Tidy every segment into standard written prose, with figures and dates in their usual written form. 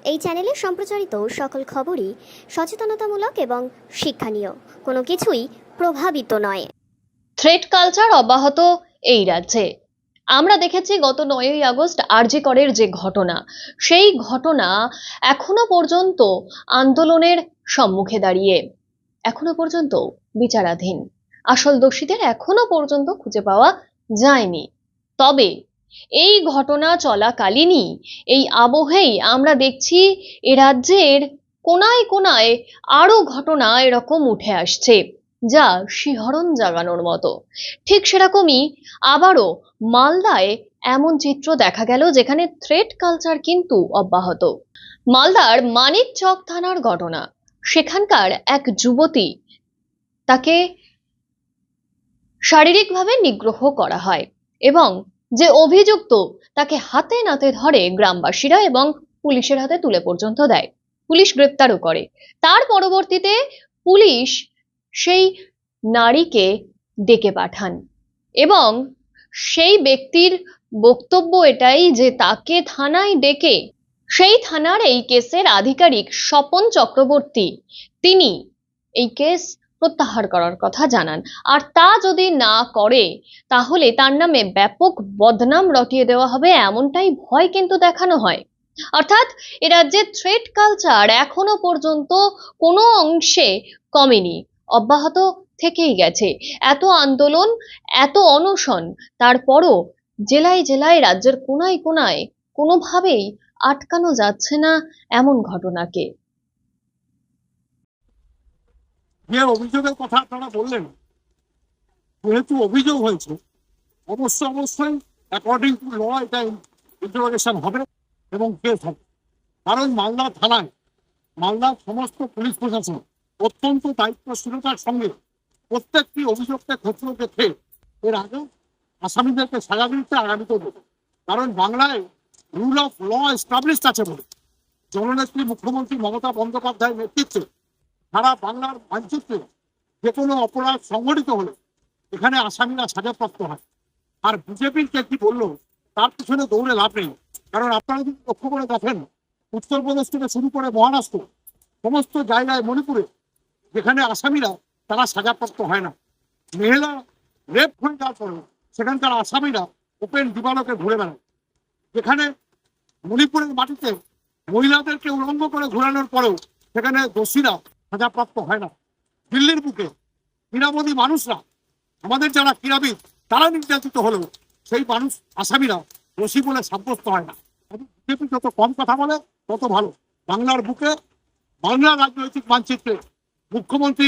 এই চ্যানেলে সম্প্রচারিত সকল খবরই সচেতনতামূলক এবং শিক্ষণীয়, কোনো কিছুই প্রভাবিত নয়। থ্রেট কালচার অব্যাহত এই রাজ্যে। আমরা দেখেছি গত 9ই আগস্ট আরজি করের যে ঘটনা, সেই ঘটনা এখনো পর্যন্ত আন্দোলনের সম্মুখে দাঁড়িয়ে এখনো পর্যন্ত বিচারাধীন। আসল দোষীদের এখনো পর্যন্ত খুঁজে পাওয়া যায়নি। তবে এই ঘটনা চলাকালীনই, এই আবহেই আমরা দেখছি এ রাজ্যের কোনায় কোনায় আরো ঘটনা এরকম উঠে আসছে, যা শিহরণ জাগানোর মতো। ঠিক সেরকমই আবারও মালদায় এমন চিত্র দেখা গেল, যেখানে থ্রেট কালচার কিন্তু অব্যাহত। মালদার মানিকচক থানার ঘটনা। সেখানকার এক যুবতী, তাকে শারীরিকভাবে নিগ্রহ করা হয় এবং যে অভিযুক্ত তাকে হাতে নাতে ধরে গ্রামবাসীরা এবং পুলিশের হাতে তুলে পর্যন্ত দেয়। পুলিশ গ্রেপ্তারও করে। তার পরবর্তীতে পুলিশ সেই নারীকে ডেকে পাঠান এবং সেই ব্যক্তির বক্তব্য এটাই যে তাকে থানায় ডেকে সেই থানার এই কেসের আধিকারিক স্বপন চক্রবর্তী, তিনি এই কেস প্রত্যাহার করার কথা জানান। আর তা যদি না করে তাহলে তার নামে ব্যাপক বদনাম রটিয়ে দেওয়া হবে, এমনটাই ভয় কিন্তু দেখানো হয়। অর্থাৎ এ রাজ্যে থ্রেট কালচার এখনো পর্যন্ত কোনো অংশে কমেনি, অব্যাহত থেকেই গেছে। এত আন্দোলন, এত অনশন, তারপরও জেলায় জেলায় রাজ্যের কোনায় কোনায় কোনোভাবেই আটকানো যাচ্ছে না এমন ঘটনাকে। যে অভিযোগের কথা আপনারা বললেন, যেহেতু অভিযোগ হয়েছে, অবশ্যই অ্যাকর্ডিং টু ল এটা ইন্টারোগেশন হবে এবং কেস হবে। কারণ মালদা থানায়, মালদার সমস্ত পুলিশ প্রশাসন অত্যন্ত দায়িত্বশীলতার সঙ্গে প্রত্যেকটি অভিযোগকে খতিয়ে দেখে এর আগে আসামিদেরকে সাজা দিতে আগামীতেও দেবে। কারণ বাংলায় রুল অফ ল এস্টাবলিশড আছে বলে জননেত্রী মুখ্যমন্ত্রী মমতা বন্দ্যোপাধ্যায়ের নেতৃত্বে সারা বাংলার মানচিত্রে যে কোনো অপরাধ সংঘটিত হলে এখানে আসামিরা সাজাপ্রাপ্ত হয়। আর বিজেপির কে কি বললো তার পিছনে দৌড়ে লাভ নেই। কারণ আপনারা যদি লক্ষ্য করে দেখেন, উত্তরপ্রদেশ থেকে শুরু করে মহারাষ্ট্র, সমস্ত জায়গায়, মণিপুরে, যেখানে আসামিরা তারা সাজাপ্রাপ্ত হয় না, মহিলা রেপ হয়ে যাওয়ার পরেও সেখানকার আসামিরা ওপেন দিবালোকে ঘুরে বেড়ায়। যেখানে মণিপুরের মাটিতে মহিলাদেরকে উলঙ্গ করে ঘোরানোর পরেও সেখানে দোষীরা সাজাপ্রাপ্ত হয় না। দিল্লির বুকে ক্রীড়ামোদী মানুষরা, আমাদের যারা ক্রীড়াবিদ, তারা নির্যাতিত হলেও সেই মানুষ, আসামিরা দোষী বলে সাব্যস্ত হয় না। বিজেপি যত কম কথা বলে তত ভালো। বাংলার বুকে, বাংলার রাজনৈতিক মানচিত্রে মুখ্যমন্ত্রী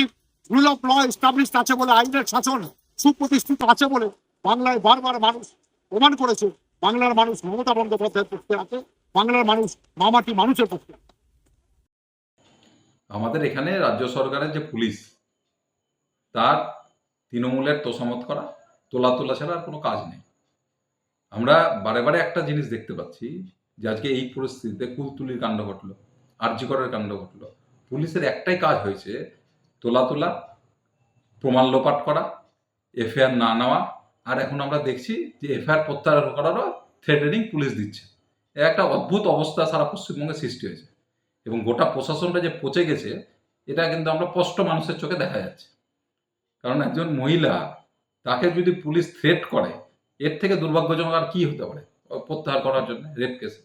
রুল অফ ল এস্টাবলিশড আছে বলে, আইনের শাসন সুপ্রতিষ্ঠিত আছে বলে বাংলায় বারবার মানুষ প্রমাণ করেছে বাংলার মানুষ মমতা বন্দ্যোপাধ্যায়ের পক্ষে আছে, বাংলার মানুষ মামাটি মানুষের পক্ষে। আমাদের এখানে রাজ্য সরকারের যে পুলিশ, তার তৃণমূলের তোষামত করা, তোলা ছাড়া আর কোনো কাজ নেই। আমরা বারে বারে একটা জিনিস দেখতে পাচ্ছি যে আজকে এই পরিস্থিতিতে কুলতুলির কাণ্ড ঘটলো, আরজি করের কাণ্ড ঘটলো, পুলিশের একটাই কাজ হয়েছে তোলা, প্রমাণ লোপাট করা, এফআইআর না নেওয়া। আর এখন আমরা দেখছি যে এফআইআর প্রত্যাহার করারও থ্রেটেনিং পুলিশ দিচ্ছে। একটা অদ্ভুত অবস্থা সারা পশ্চিমবঙ্গে সৃষ্টি হয়েছে এবং গোটা প্রশাসনটা যে পচে গেছে, এটা কিন্তু আমরা স্পষ্ট মানুষের চোখে দেখা যাচ্ছে। কারণ একজন মহিলা, তাকে যদি পুলিশ থ্রেট করে, এর থেকে দুর্ভাগ্যজনক আর কি হতে পারে প্রত্যাহার করার জন্য রেপ কেসে।